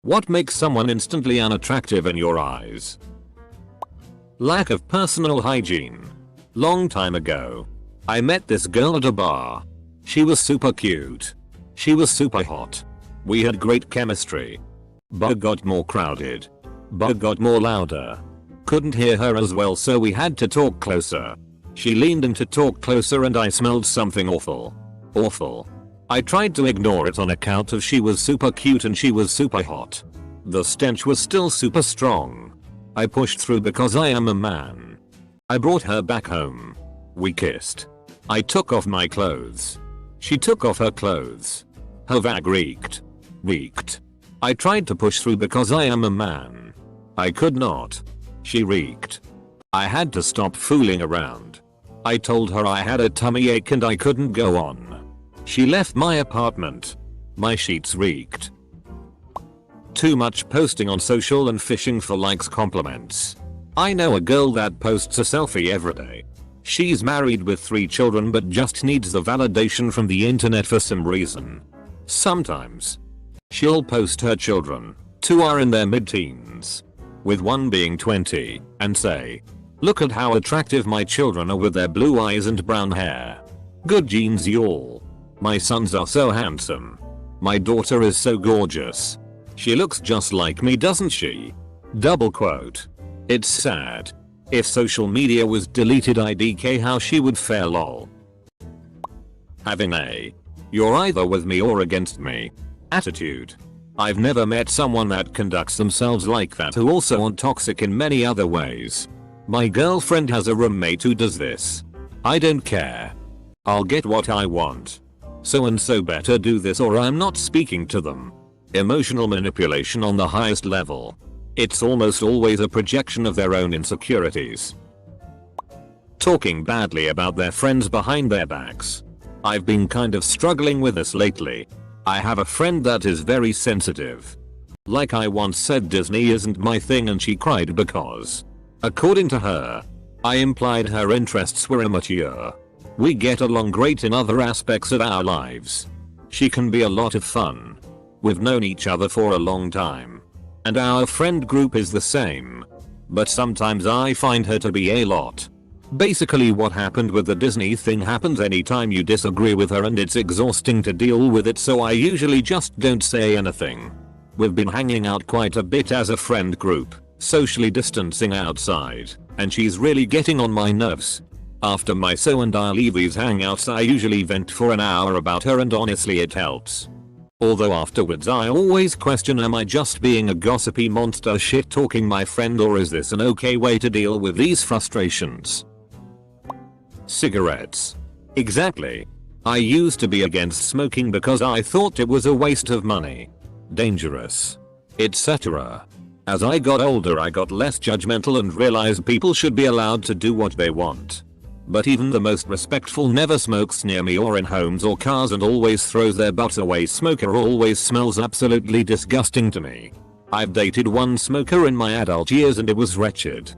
What makes someone instantly unattractive in your eyes? Lack of personal hygiene. Long time ago, I met this girl at a bar. She was super cute. She was super hot. We had great chemistry. Bar got more crowded. Bar got more louder. Couldn't hear her as well, so we had to talk closer. She leaned in to talk closer and I smelled something awful. Awful. I tried to ignore it on account of she was super cute and she was super hot. The stench was still super strong. I pushed through because I am a man. I brought her back home. We kissed. I took off my clothes. She took off her clothes. Her vag reeked. Reeked. I tried to push through because I am a man. I could not. She reeked. I had to stop fooling around. I told her I had a tummy ache and I couldn't go on. She left my apartment. My sheets reeked. Too much posting on social and fishing for likes, compliments. I know a girl that posts a selfie every day. She's married with 3 children but just needs the validation from the internet for some reason. Sometimes she'll post her children, 2 are in their mid-teens, with 1 being 20, and say, "Look at how attractive my children are with their blue eyes and brown hair. Good genes y'all. My sons are so handsome. My daughter is so gorgeous. She looks just like me, doesn't she?" Double quote. It's sad. If social media was deleted, IDK how she would fare lol. Having a "you're either with me or against me" attitude. I've never met someone that conducts themselves like that who also aren't toxic in many other ways. My girlfriend has a roommate who does this. I don't care. I'll get what I want. So and so better do this or I'm not speaking to them. Emotional manipulation on the highest level. It's almost always a projection of their own insecurities. Talking badly about their friends behind their backs. I've been kind of struggling with this lately. I have a friend that is very sensitive. Like I once said Disney isn't my thing and she cried because, according to her, I implied her interests were immature. We get along great in other aspects of our lives. She can be a lot of fun. We've known each other for a long time. And our friend group is the same. But sometimes I find her to be a lot. Basically what happened with the Disney thing happens anytime you disagree with her and it's exhausting to deal with it, so I usually just don't say anything. We've been hanging out quite a bit as a friend group, socially distancing outside, and she's really getting on my nerves. After my so and I leave these hangouts I usually vent for an hour about her and honestly it helps. Although afterwards I always question, am I just being a gossipy monster shit talking my friend or is this an okay way to deal with these frustrations? Cigarettes. Exactly. I used to be against smoking because I thought it was a waste of money, dangerous, etc. As I got older I got less judgmental and realized people should be allowed to do what they want. But even the most respectful never smokes near me or in homes or cars and always throws their butts away. Smoker always smells absolutely disgusting to me. I've dated one smoker in my adult years and it was wretched.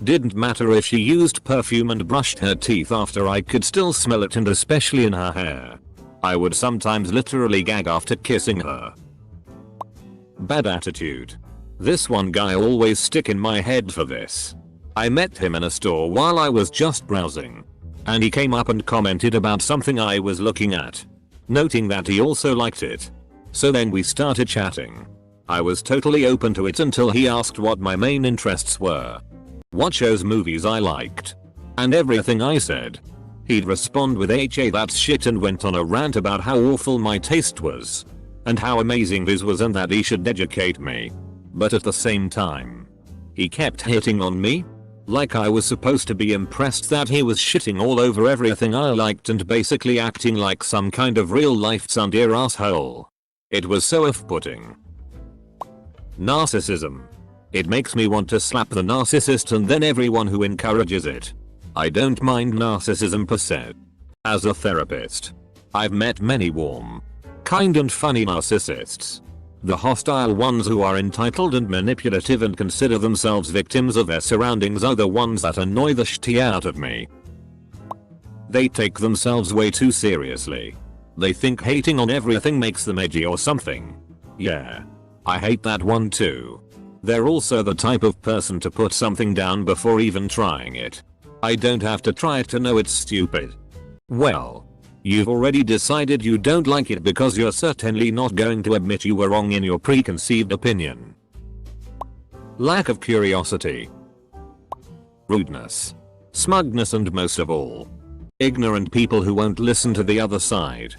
Didn't matter if she used perfume and brushed her teeth after, I could still smell it, and especially in her hair. I would sometimes literally gag after kissing her. Bad attitude. This one guy always stick in my head for this. I met him in a store while I was just browsing. And he came up and commented about something I was looking at, noting that he also liked it. So then we started chatting. I was totally open to it until he asked what my main interests were. What shows, movies I liked. And everything I said. He'd respond with "Hey, that's shit," and went on a rant about how awful my taste was. And how amazing this was and that he should educate me. But at the same time, he kept hitting on me. Like I was supposed to be impressed that he was shitting all over everything I liked and basically acting like some kind of real life tsundere asshole. It was so off-putting. Narcissism. It makes me want to slap the narcissist and then everyone who encourages it. I don't mind narcissism per se. As a therapist, I've met many warm, kind and funny narcissists. The hostile ones who are entitled and manipulative and consider themselves victims of their surroundings are the ones that annoy the shit out of me. They take themselves way too seriously. They think hating on everything makes them edgy or something. Yeah. I hate that one too. They're also the type of person to put something down before even trying it. I don't have to try it to know it's stupid. Well, you've already decided you don't like it because you're certainly not going to admit you were wrong in your preconceived opinion. Lack of curiosity. Rudeness. Smugness, and most of all, ignorant people who won't listen to the other side.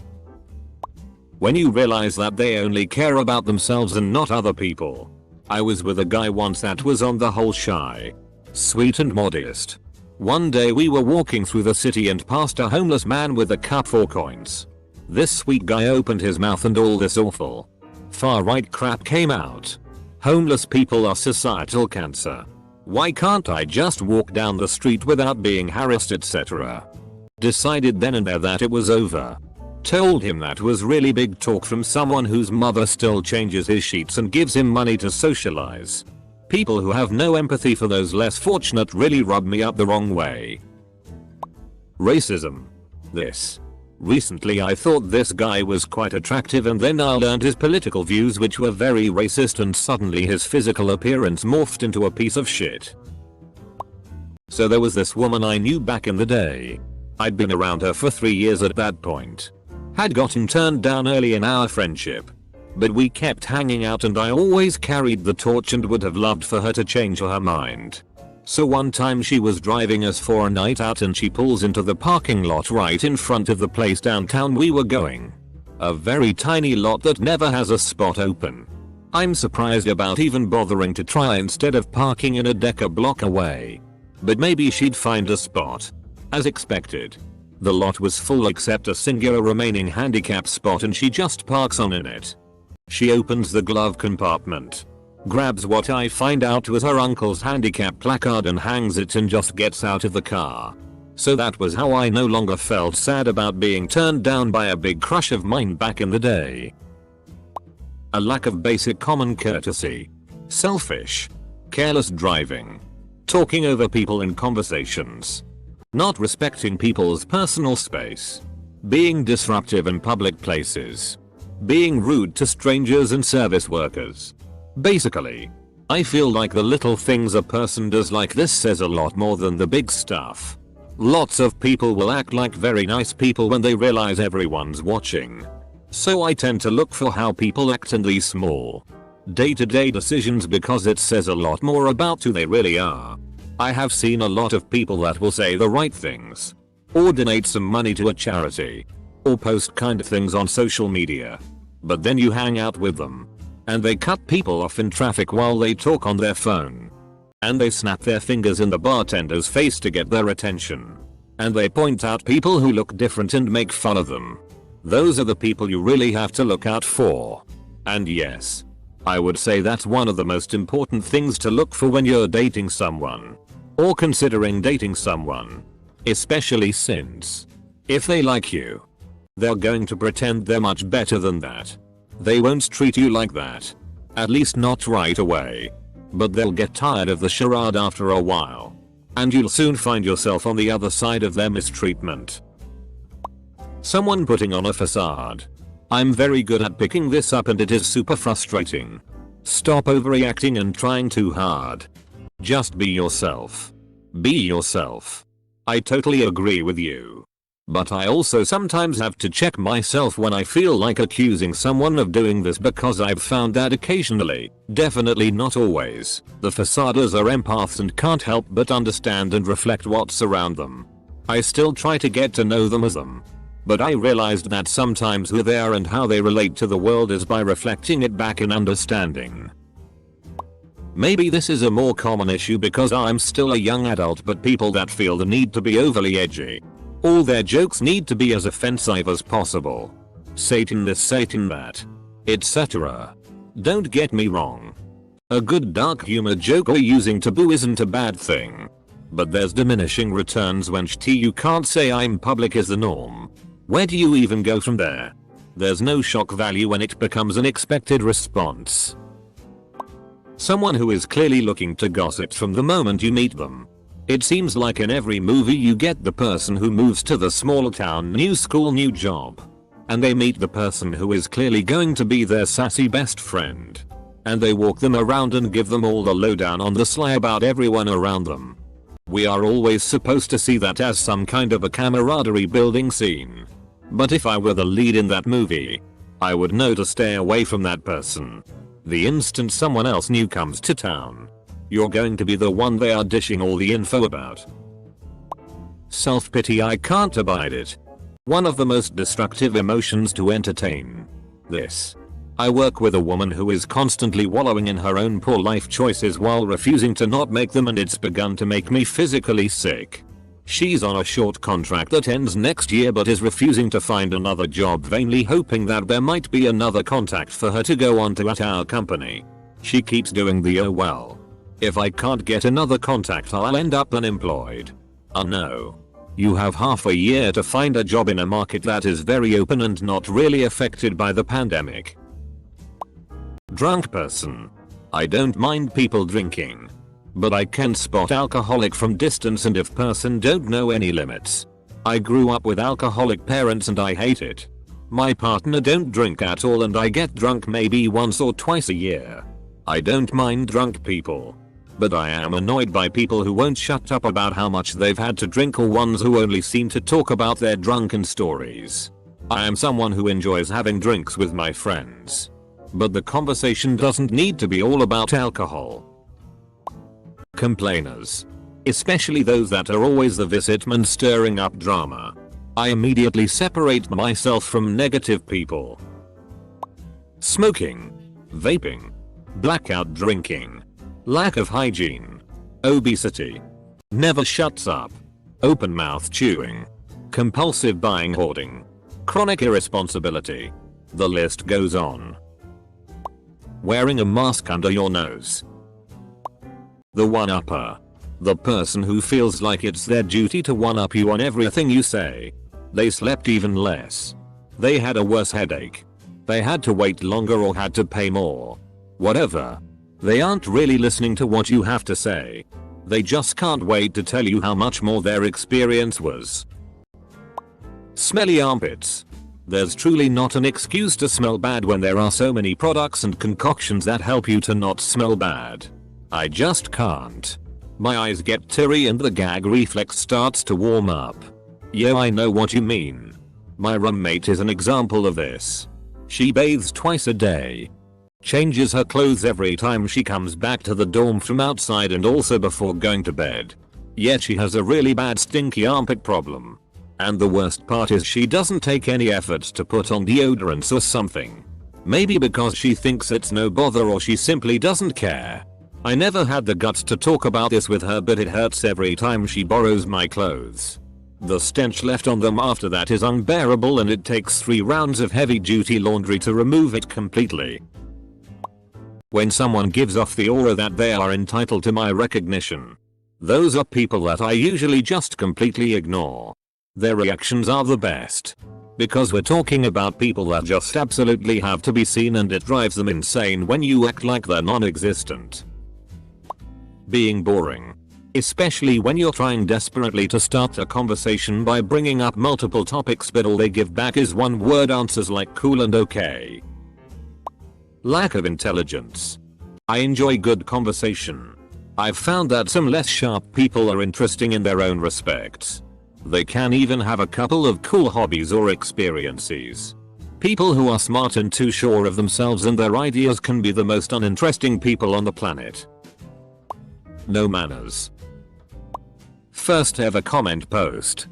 When you realize that they only care about themselves and not other people. I was with a guy once that was on the whole shy, sweet and modest. One day we were walking through the city and passed a homeless man with a cup for coins. This sweet guy opened his mouth and all this awful, far-right crap came out. Homeless people are societal cancer. Why can't I just walk down the street without being harassed, etc.? Decided then and there that it was over. Told him that was really big talk from someone whose mother still changes his sheets and gives him money to socialize. People who have no empathy for those less fortunate really rub me up the wrong way. Racism. This. Recently I thought this guy was quite attractive and then I learned his political views, which were very racist, and suddenly his physical appearance morphed into a piece of shit. So there was this woman I knew back in the day. I'd been around her for 3 years at that point. Had gotten turned down early in our friendship. But we kept hanging out and I always carried the torch and would have loved for her to change her mind. So one time she was driving us for a night out and she pulls into the parking lot right in front of the place downtown we were going. A very tiny lot that never has a spot open. I'm surprised about even bothering to try instead of parking in a deck a block away. But maybe she'd find a spot. As expected. The lot was full except a singular remaining handicap spot and she just parks on in it. She opens the glove compartment. Grabs what I find out was her uncle's handicap placard and hangs it and just gets out of the car. So that was how I no longer felt sad about being turned down by a big crush of mine back in the day. A lack of basic common courtesy. Selfish. Careless driving. Talking over people in conversations. Not respecting people's personal space. Being disruptive in public places. Being rude to strangers and service workers. Basically, I feel like the little things a person does like this says a lot more than the big stuff. Lots of people will act like very nice people when they realize everyone's watching. So I tend to look for how people act in these small, day-to-day decisions because it says a lot more about who they really are. I have seen a lot of people that will say the right things, or donate some money to a charity, or post kind things on social media. But then you hang out with them, and they cut people off in traffic while they talk on their phone. And they snap their fingers in the bartender's face to get their attention. And they point out people who look different and make fun of them. Those are the people you really have to look out for. And yes, I would say that's one of the most important things to look for when you're dating someone. Or considering dating someone. Especially since, if they like you, they're going to pretend they're much better than that. They won't treat you like that. At least not right away. But they'll get tired of the charade after a while. And you'll soon find yourself on the other side of their mistreatment. Someone putting on a facade. I'm very good at picking this up and it is super frustrating. Stop overreacting and trying too hard. Just be yourself. Be yourself. I totally agree with you. But I also sometimes have to check myself when I feel like accusing someone of doing this because I've found that occasionally, definitely not always, the facades are empaths and can't help but understand and reflect what's around them. I still try to get to know them as them. But I realized that sometimes who they are and how they relate to the world is by reflecting it back in understanding. Maybe this is a more common issue because I'm still a young adult, but people that feel the need to be overly edgy. All their jokes need to be as offensive as possible. Satan this, Satan that, etc. Don't get me wrong. A good dark humor joke or using taboo isn't a bad thing. But there's diminishing returns when you can't say I'm public is the norm. Where do you even go from there? There's no shock value when it becomes an expected response. Someone who is clearly looking to gossip from the moment you meet them. It seems like in every movie you get the person who moves to the small town, new school, new job. And they meet the person who is clearly going to be their sassy best friend. and they walk them around and give them all the lowdown on the sly about everyone around them. We are always supposed to see that as some kind of a camaraderie building scene. But if I were the lead in that movie, I would know to stay away from that person. The instant someone else new comes to town, you're going to be the one they are dishing all the info about. Self-pity, I can't abide it. One of the most destructive emotions to entertain. This. I work with a woman who is constantly wallowing in her own poor life choices while refusing to not make them, and it's begun to make me physically sick. She's on a short contract that ends next year but is refusing to find another job, vainly hoping that there might be another contact for her to go on to at our company. She keeps doing the "oh well, if I can't get another contact I'll end up unemployed." Oh no. You have half a year to find a job in a market that is very open and not really affected by the pandemic. Drunk person. I don't mind people drinking, but I can spot alcoholic from distance, and if person don't know any limits. I grew up with alcoholic parents and I hate it. My partner don't drink at all and I get drunk maybe once or twice a year. I don't mind drunk people, but I am annoyed by people who won't shut up about how much they've had to drink, or ones who only seem to talk about their drunken stories. I am someone who enjoys having drinks with my friends, but the conversation doesn't need to be all about alcohol. Complainers. Especially those that are always the visitman stirring up drama. I immediately separate myself from negative people. Smoking. Vaping. Blackout drinking. Lack of hygiene. Obesity. Never shuts up. Open mouth chewing. Compulsive buying, hoarding. Chronic irresponsibility. The list goes on. Wearing a mask under your nose. The one-upper. The person who feels like it's their duty to one-up you on everything you say. They slept even less. They had a worse headache. They had to wait longer or had to pay more. Whatever. They aren't really listening to what you have to say. They just can't wait to tell you how much more their experience was. Smelly armpits. There's truly not an excuse to smell bad when there are so many products and concoctions that help you to not smell bad. I just can't. My eyes get teary and the gag reflex starts to warm up. Yeah, I know what you mean. My roommate is an example of this. She bathes twice a day. Changes her clothes every time she comes back to the dorm from outside and also before going to bed. Yet she has a really bad stinky armpit problem. And the worst part is she doesn't take any efforts to put on deodorants or something. Maybe because she thinks it's no bother or she simply doesn't care. I never had the guts to talk about this with her, but it hurts every time she borrows my clothes. The stench left on them after that is unbearable and it takes 3 rounds of heavy duty laundry to remove it completely. When someone gives off the aura that they are entitled to my recognition. Those are people that I usually just completely ignore. Their reactions are the best. Because we're talking about people that just absolutely have to be seen, and it drives them insane when you act like they're non-existent. Being boring. Especially when you're trying desperately to start a conversation by bringing up multiple topics but all they give back is one-word answers like cool and okay. Lack of intelligence. I enjoy good conversation. I've found that some less sharp people are interesting in their own respects. They can even have a couple of cool hobbies or experiences. People who are smart and too sure of themselves and their ideas can be the most uninteresting people on the planet. No manners. First ever comment post.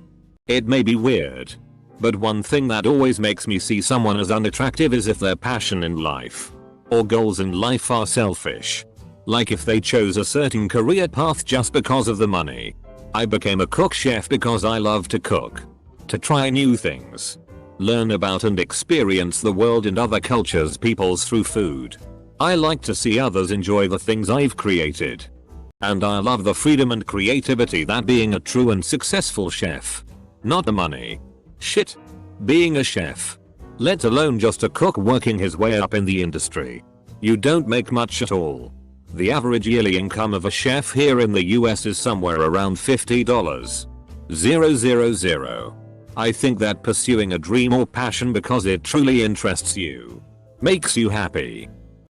It may be weird, but one thing that always makes me see someone as unattractive is if their passion in life or goals in life are selfish. Like if they chose a certain career path just because of the money. I became a cook chef because I love to cook. To try new things. Learn about and experience the world and other cultures, peoples through food. I like to see others enjoy the things I've created. And I love the freedom and creativity that being a true and successful chef. Not the money. Shit. Being a chef. Let alone just a cook working his way up in the industry. You don't make much at all. The average yearly income of a chef here in the US is somewhere around $50,000. I think that pursuing a dream or passion because it truly interests you, makes you happy,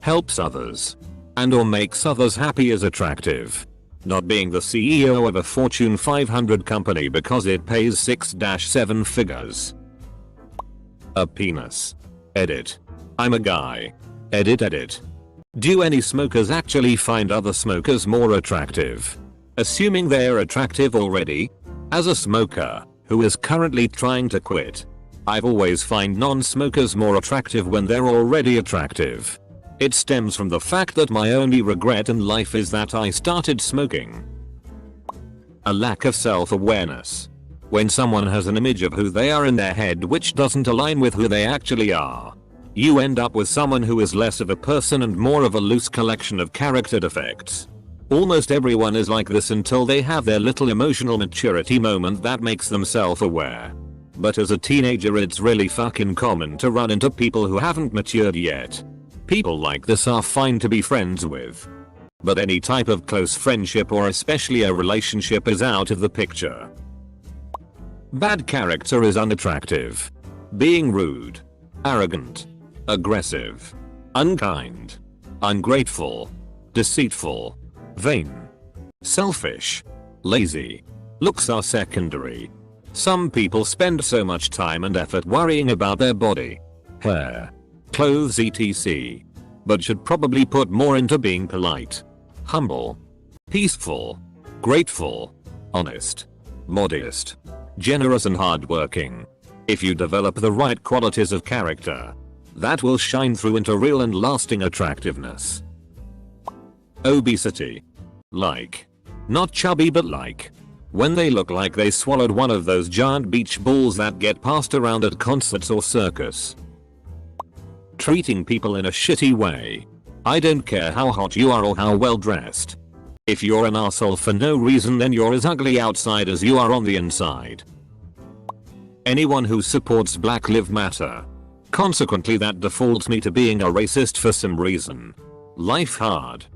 helps others, and/or makes others happy is attractive. Not being the CEO of a Fortune 500 company because it pays 6-7 figures. A penis. Edit. I'm a guy. Edit. Do any smokers actually find other smokers more attractive? Assuming they're attractive already? As a smoker, who is currently trying to quit, I've always find non-smokers more attractive when they're already attractive. It stems from the fact that my only regret in life is that I started smoking. A lack of self-awareness. When someone has an image of who they are in their head which doesn't align with who they actually are, you end up with someone who is less of a person and more of a loose collection of character defects. Almost everyone is like this until they have their little emotional maturity moment that makes them self-aware. But as a teenager it's really fucking common to run into people who haven't matured yet. People like this are fine to be friends with. But any type of close friendship or especially a relationship is out of the picture. Bad character is unattractive. Being rude, arrogant, aggressive, unkind, ungrateful, deceitful, vain, selfish, lazy. Looks are secondary. Some people spend so much time and effort worrying about their body, hair, clothes etc. but should probably put more into being polite, humble, peaceful, grateful, honest, modest, generous and hardworking. If you develop the right qualities of character, that will shine through into real and lasting attractiveness. Obesity. Like. Not chubby but like. When they look like they swallowed one of those giant beach balls that get passed around at concerts or circus. Treating people in a shitty way. I don't care how hot you are or how well dressed. If you're an asshole for no reason then you're as ugly outside as you are on the inside. Anyone who supports Black Lives Matter. Consequently that defaults me to being a racist for some reason. Life hard.